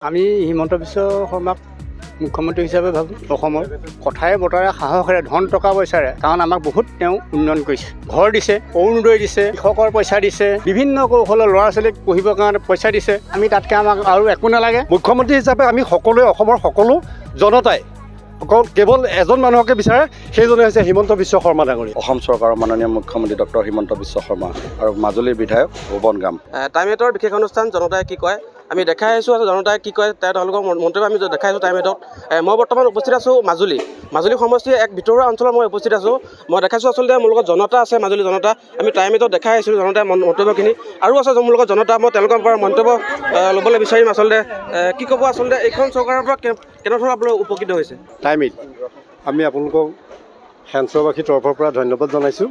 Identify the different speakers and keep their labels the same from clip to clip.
Speaker 1: আমি হিমন্ত বিশ্ব শৰ্মাক মুখ্যমন্ত্ৰী হিচাপে ভাবোঁ। অসমৰ কথাৰে বতৰে সাহসেৰে ধন টকা পইচাৰে, কাৰণ আমাক বহুত তেওঁ উন্নয়ন কৰিছে। ঘৰ দিছে, অৰুণোদয় দিছে, কৃষকৰ পইচা দিছে, বিভিন্ন কৌশলৰ ল'ৰা ছোৱালীক পঢ়িবৰ কাৰণে পইচা দিছে। আমি তাতকৈ আমাক আৰু একো নালাগে।
Speaker 2: মুখ্যমন্ত্ৰী হিচাপে আমি সকলোৱে অসমৰ সকলো জনতাই কেৱল এজন মানুহকে বিচাৰে, সেইজনে হৈছে হিমন্ত বিশ্ব শৰ্মা ডাঙৰীয়া।
Speaker 3: অসম চৰকাৰৰ মাননীয় মুখ্যমন্ত্ৰী ডক্টৰ হিমন্ত বিশ্ব শৰ্মা আৰু মাজুলীৰ বিধায়ক ভুৱন গাম।
Speaker 4: টাইম এইটৰ বিশেষ অনুষ্ঠান জনতাই কি কয় আমি দেখাই আহিছোঁ। জনতাই কি কয় তেওঁলোকৰ মন্তব্য আমি দেখাই আছোঁ টাইম এইটত। মই বৰ্তমান উপস্থিত আছোঁ মাজুলী সমষ্টিৰ এক ভিতৰুৱা অঞ্চলত মই উপস্থিত আছোঁ। মই দেখাইছোঁ আচলতে মোৰ লগত জনতা আছে, মাজুলী জনতা। আমি টাইম এইটত দেখাই আহিছোঁ জনতাৰ মন্তব্যখিনি। আৰু আছে মোৰ লগত জনতা, মই তেওঁলোকৰ পৰা মন্তব্য ল'বলৈ বিচাৰিম। আচলতে কি ক'ব, আচলতে এইখন চৰকাৰৰ পৰা কেনেধৰণৰ আপোনালোক উপকৃত হৈছে?
Speaker 2: টাইম এইট আমি আপোনালোকক সেঞ্চৰবাসীৰ তৰফৰ পৰা ধন্যবাদ জনাইছোঁ।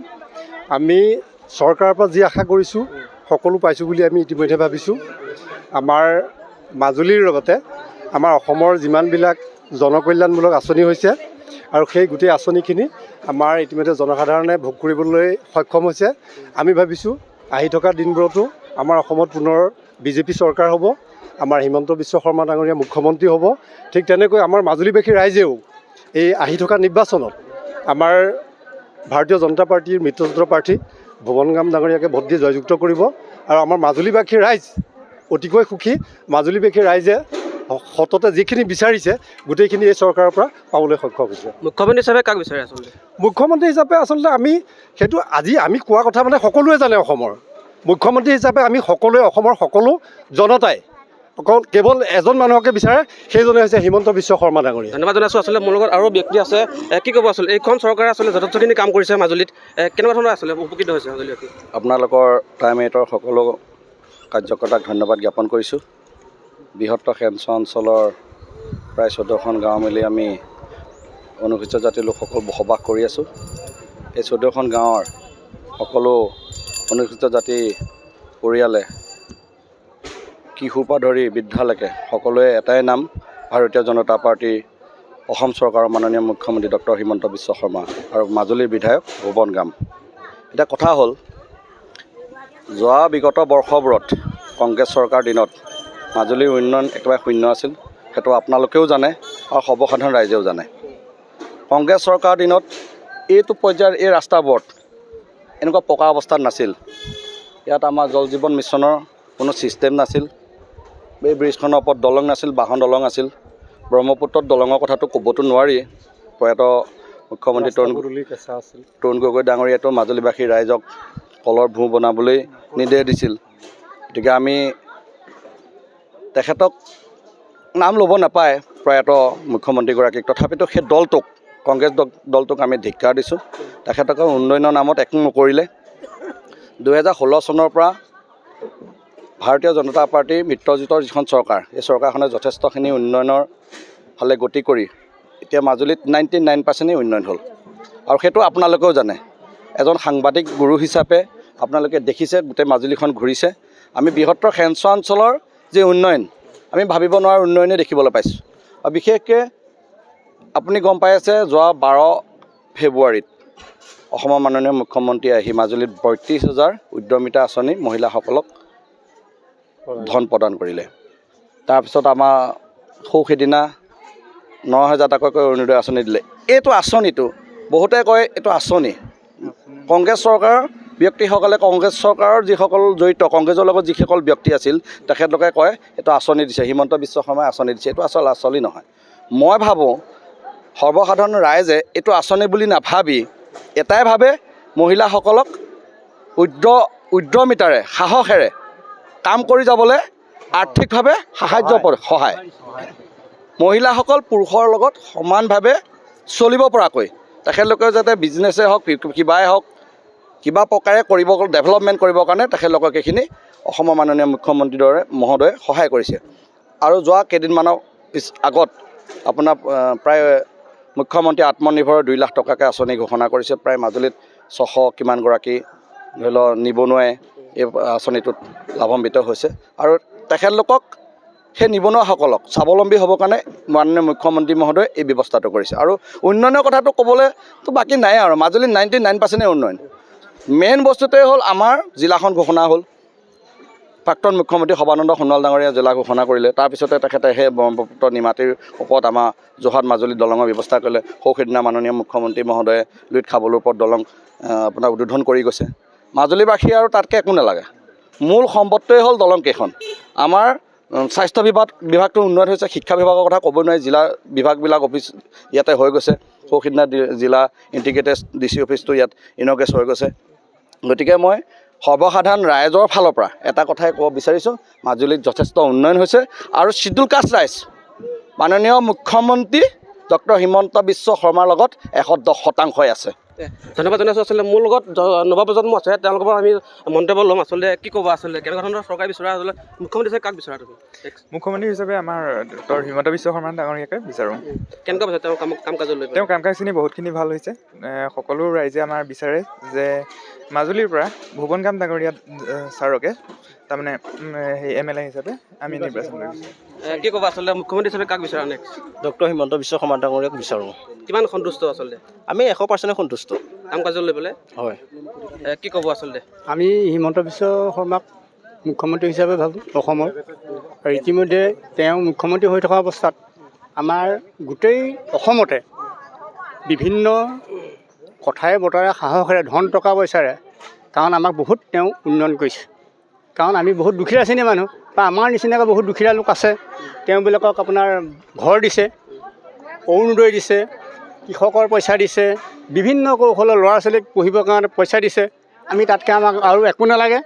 Speaker 2: আমি চৰকাৰৰ পৰা যি আশা কৰিছোঁ সকলো পাইছোঁ বুলি আমি ইতিমধ্যে ভাবিছোঁ। আমাৰ মাজুলীৰ লগতে আমাৰ অসমৰ যিমানবিলাক জনকল্যাণমূলক আঁচনি হৈছে আৰু সেই গোটেই আঁচনিখিনি আমাৰ ইতিমধ্যে জনসাধাৰণে ভোগ কৰিবলৈ সক্ষম হৈছে। আমি ভাবিছোঁ আহি থকা দিনবোৰতো আমাৰ অসমত পুনৰ বিজেপি চৰকাৰ হ'ব, আমাৰ হিমন্ত বিশ্ব শৰ্মা ডাঙৰীয়া মুখ্যমন্ত্ৰী হ'ব। ঠিক তেনেকৈ আমাৰ মাজুলীবাসী ৰাইজেও এই আহি থকা নিৰ্বাচনত আমাৰ ভাৰতীয় জনতা পাৰ্টীৰ মিত্ৰজোঁটৰ প্ৰাৰ্থী ভুৱন গাম ডাঙৰীয়াকে ভোট দি জয়যুক্ত কৰিব। আৰু আমাৰ মাজুলীবাসীৰ ৰাইজ অতিকৈ সুখী। মাজুলীবাসীৰ ৰাইজে সততে যিখিনি বিচাৰিছে গোটেইখিনি এই চৰকাৰৰ পৰা পাবলৈ সক্ষম হৈছে।
Speaker 4: মুখ্যমন্ত্ৰী হিচাপে কাক বিচাৰে আচলতে?
Speaker 2: মুখ্যমন্ত্ৰী হিচাপে আচলতে আমি সেইটো আজি আমি কোৱা কথা মানে সকলোৱে জানে। অসমৰ মুখ্যমন্ত্ৰী হিচাপে আমি সকলোৱে অসমৰ সকলো জনতাই কেৱল এজন মানুহকে বিচাৰে, সেইজনে হৈছে হিমন্ত বিশ্ব শৰ্মা ডাঙৰীয়া।
Speaker 4: ধন্যবাদ জনাইছোঁ। আচলতে মোৰ লগত আৰু ব্যক্তি আছে। কি ক'ব আচলতে এইখন চৰকাৰে আচলতে যথেষ্টখিনি কাম কৰিছে মাজুলীত, কেনেকুৱা ধৰণৰ আচলতে উপকৃত হৈছে মাজুলীবাসী?
Speaker 3: আপোনালোকৰ টাইম এইটৰ সকলো কাৰ্যকৰ্তাক ধন্যবাদ জ্ঞাপন কৰিছোঁ। বৃহত্তৰ সেঞ্চৰ অঞ্চলৰ প্ৰায় 14খন গাঁও মিলি আমি অনুসূচিত জাতিৰ লোকসকল বসবাস কৰি আছোঁ। এই 14খন গাঁৱৰ সকলো অনুসূচিত জাতি পৰিয়ালে কিশোৰ পৰা ধৰি বৃদ্ধালৈকে সকলোৱে এটাই নাম, ভাৰতীয় জনতা পাৰ্টীৰ অসম চৰকাৰৰ মাননীয় মুখ্যমন্ত্ৰী ডক্টৰ হিমন্ত বিশ্ব শৰ্মা আৰু মাজুলীৰ বিধায়ক ভুৱন গাম। এতিয়া কথা হ'ল, যোৱা বিগত বৰ্ষবোৰত কংগ্ৰেছ চৰকাৰ দিনত মাজুলীৰ উন্নয়ন একেবাৰে শূন্য আছিল। সেইটো আপোনালোকেও জানে আৰু সৰ্বসাধাৰণ ৰাইজেও জানে। কংগ্ৰেছ চৰকাৰৰ দিনত এইটো পৰ্যায়ৰ এই ৰাস্তাবোৰত এনেকুৱা পকা অৱস্থাত নাছিল। ইয়াত আমাৰ জল জীৱন মিছনৰ কোনো ছিষ্টেম নাছিল। এই ব্ৰিজখনৰ ওপৰত দলং নাছিল, বাহন দলং আছিল। ব্ৰহ্মপুত্ৰত দলঙৰ কথাটো ক'বতো নোৱাৰি। প্ৰয়াত মুখ্যমন্ত্ৰী তৰুণ গগৈ ডাঙৰীয়াতো মাজুলীবাসীৰ ৰাইজক কলৰ ভূ বনাবলৈ নিৰ্দেশ দিছিল। গতিকে আমি তেখেতক নাম ল'ব নাপায় প্ৰয়াত মুখ্যমন্ত্ৰীগৰাকীক, তথাপিতো সেই দলটোক, কংগ্ৰেছ দলটোক আমি ধিক্কাৰ দিছোঁ। তেখেতক উন্নয়নৰ নামত একো নকৰিলে। 2016 চনৰ পৰা ভাৰতীয় জনতা পাৰ্টীৰ মিত্ৰজোঁটৰ যিখন চৰকাৰ, এই চৰকাৰখনে যথেষ্টখিনি উন্নয়নৰ ফালে গতি কৰি এতিয়া মাজুলীত 99% উন্নয়ন হ'ল। আৰু সেইটো আপোনালোকেও জানে। এজন সাংবাদিক গুৰু হিচাপে আপোনালোকে দেখিছে, গোটেই মাজুলীখন ঘূৰিছে। আমি বৃহত্তৰ সেঞ্চৰ অঞ্চলৰ যি উন্নয়ন, আমি ভাবিব নোৱাৰা উন্নয়নে দেখিবলৈ পাইছোঁ। আৰু বিশেষকৈ আপুনি গম পাই আছে, যোৱা 12 ফেব্ৰুৱাৰীত অসমৰ মাননীয় মুখ্যমন্ত্ৰী আহি মাজুলীত 32,000 উদ্যমিতা আঁচনি মহিলাসকলক ধন প্ৰদান কৰিলে। তাৰপিছত আমাৰ সেইদিনা 9,000 টকাকৈ অৰুণোদয় আঁচনি দিলে। এইটো আঁচনিটো বহুতে কয় এইটো আঁচনি। কংগ্ৰেছ চৰকাৰৰ ব্যক্তিসকলে, কংগ্ৰেছ চৰকাৰৰ যিসকল জড়িত, কংগ্ৰেছৰ লগত যিসকল ব্যক্তি আছিল, তেখেতলোকে কয় এইটো আঁচনি দিছে, হিমন্ত বিশ্ব শৰ্মাই আঁচনি দিছে। এইটো আচল আঁচনি নহয়। মই ভাবোঁ সৰ্বসাধাৰণ ৰাইজে এইটো আঁচনি বুলি নাভাবি এটাই ভাবে, মহিলাসকলক উদ্যমিতাৰে, সাহসেৰে কাম কৰি যাবলৈ আৰ্থিকভাৱে সহায়। মহিলাসকল পুৰুষৰ লগত সমানভাৱে চলিব পৰাকৈ তেখেতলোকে যাতে বিজনেছেই হওক, কিবাই হওক, কিবা প্ৰকাৰে ডেভেলপমেণ্ট কৰিবৰ কাৰণে তেখেতলোকক এইখিনি অসমৰ মাননীয় মুখ্যমন্ত্ৰী মহোদয়ে সহায় কৰিছে। আৰু যোৱা কেইদিনমানৰ আগত আপোনাৰ প্ৰায় মুখ্যমন্ত্ৰী আত্মনিৰ্ভৰ 2 লাখ টকাকৈ আঁচনি ঘোষণা কৰিছে। প্ৰায় মাজুলীত 600 কিমানগৰাকী ধৰি লওক নিবনুৱাই এই আঁচনিটোত লাভান্বিত হৈছে। আৰু তেখেতলোকক, সেই নিবনুৱাসকলক স্বাৱলম্বী হ'বৰ কাৰণে মাননীয় মুখ্যমন্ত্ৰী মহোদয়ে এই ব্যৱস্থাটো কৰিছে। আৰু উন্নয়নৰ কথাটো ক'বলৈতো বাকী নাই আৰু। মাজুলীত 99% উন্নয়ন। মেইন বস্তুটোৱে হ'ল আমাৰ জিলাখন ঘোষণা হ'ল। প্ৰাক্তন মুখ্যমন্ত্ৰী সৰ্বানন্দ সোণোৱাল ডাঙৰীয়া জিলা ঘোষণা কৰিলে। তাৰপিছতে তেখেতে সেই ব্ৰহ্মপুত্ৰ নিমাতীৰ ওপৰত আমাৰ যোৰহাট মাজুলী দলঙৰ ব্যৱস্থা কৰিলে। সেইদিনা মাননীয় মুখ্যমন্ত্ৰী মহোদয়ে লুইত খাবলৰ ওপৰত দলং আপোনাৰ উদ্বোধন কৰি গৈছে। মাজুলীবাসী আৰু তাতকৈ একো নালাগে। মূল সম্পদটোৱে হ'ল দলংকেইখন। আমাৰ স্বাস্থ্য বিভাগটো উন্নত হৈছে, শিক্ষা বিভাগৰ কথা ক'বই নোৱাৰি। জিলা বিভাগবিলাক অফিচ ইয়াতে হৈ গৈছে। সেইদিনা জিলা ইণ্টিগ্ৰেটেড DC অফিচটো ইয়াত ইনগ্ৰেছ হৈ গৈছে। গতিকে মই সৰ্বসাধাৰণ ৰাইজৰ ফালৰ পৰা এটা কথাই ক'ব বিচাৰিছোঁ, মাজুলীত যথেষ্ট উন্নয়ন হৈছে আৰু চিডুল কাষ্ট ৰাইজ মাননীয় মুখ্যমন্ত্ৰী ডক্টৰ হিমন্ত বিশ্ব শৰ্মাৰ লগত 110% আছে।
Speaker 4: ধন্যবাদ জনাইছোঁ। আচলতে মোৰ লগত নৱপ্ৰজন্ম আছে, তেওঁলোকৰ পৰা আমি মন্তব্য ল'ম। আচলতে কি ক'ব, আচলতে কেনেকুৱা ধৰণৰ চৰকাৰ বিচৰা, আচলতে মুখ্যমন্ত্ৰী হিচাপে কাক বিচৰা তুমি?
Speaker 5: মুখ্যমন্ত্ৰী হিচাপে আমাৰ ডক্টৰ হিমন্ত বিশ্ব শৰ্মা ডাঙৰীয়াকে বিচাৰোঁ।
Speaker 4: কেনেকুৱা পাইছে তেওঁৰ কাম কাজৰ লৈ?
Speaker 5: তেওঁৰ কাম কাজখিনি বহুতখিনি ভাল হৈছে। সকলো ৰাইজে আমাৰ বিচাৰে যে মাজুলীৰ পৰা ভুৱন কাম ডাঙৰীয়া ছাৰকে তাৰমানে সেই MLA হিচাপে আমি নিৰ্বাচন কৰিছোঁ।
Speaker 4: কি ক'ব, আচলতে মুখ্যমন্ত্ৰী হিচাপে কাক বিচৰা নেক্সট?
Speaker 6: ডক্টৰ হিমন্ত বিশ্ব শৰ্মা ডাঙৰীয়াক বিচাৰোঁ।
Speaker 4: কিমান সন্তুষ্ট আচলতে?
Speaker 6: আমি 100% সন্তুষ্ট।
Speaker 4: কাম কাজৰ লৈ পেলাই
Speaker 6: হয়।
Speaker 4: কি ক'ব আচলতে?
Speaker 1: আমি হিমন্ত বিশ্ব শৰ্মাক মুখ্যমন্ত্ৰী হিচাপে ভাবোঁ অসমৰ। আৰু ইতিমধ্যে তেওঁ মুখ্যমন্ত্ৰী হৈ থকা অৱস্থাত আমাৰ গোটেই অসমতে বিভিন্ন কথাই বতৰাই সাহসেৰে ধন টকা পইচাৰে, কাৰণ আমাক বহুত তেওঁ উন্নয়ন কৰিছে। কাৰণ আমি বহুত দুখীয়া শ্ৰেণীৰ মানুহ বা আমাৰ নিচিনাকৈ বহুত দুখীয়া লোক আছে। তেওঁবিলাকক আপোনাৰ ঘৰ দিছে, অৰুণোদয় দিছে, কৃষকৰ পইচা দিছে, বিভিন্ন কৌশলৰ ল'ৰা ছোৱালীক পঢ়িবৰ কাৰণে পইচা দিছে। আমি তাতকৈ আমাক আৰু একো নালাগে।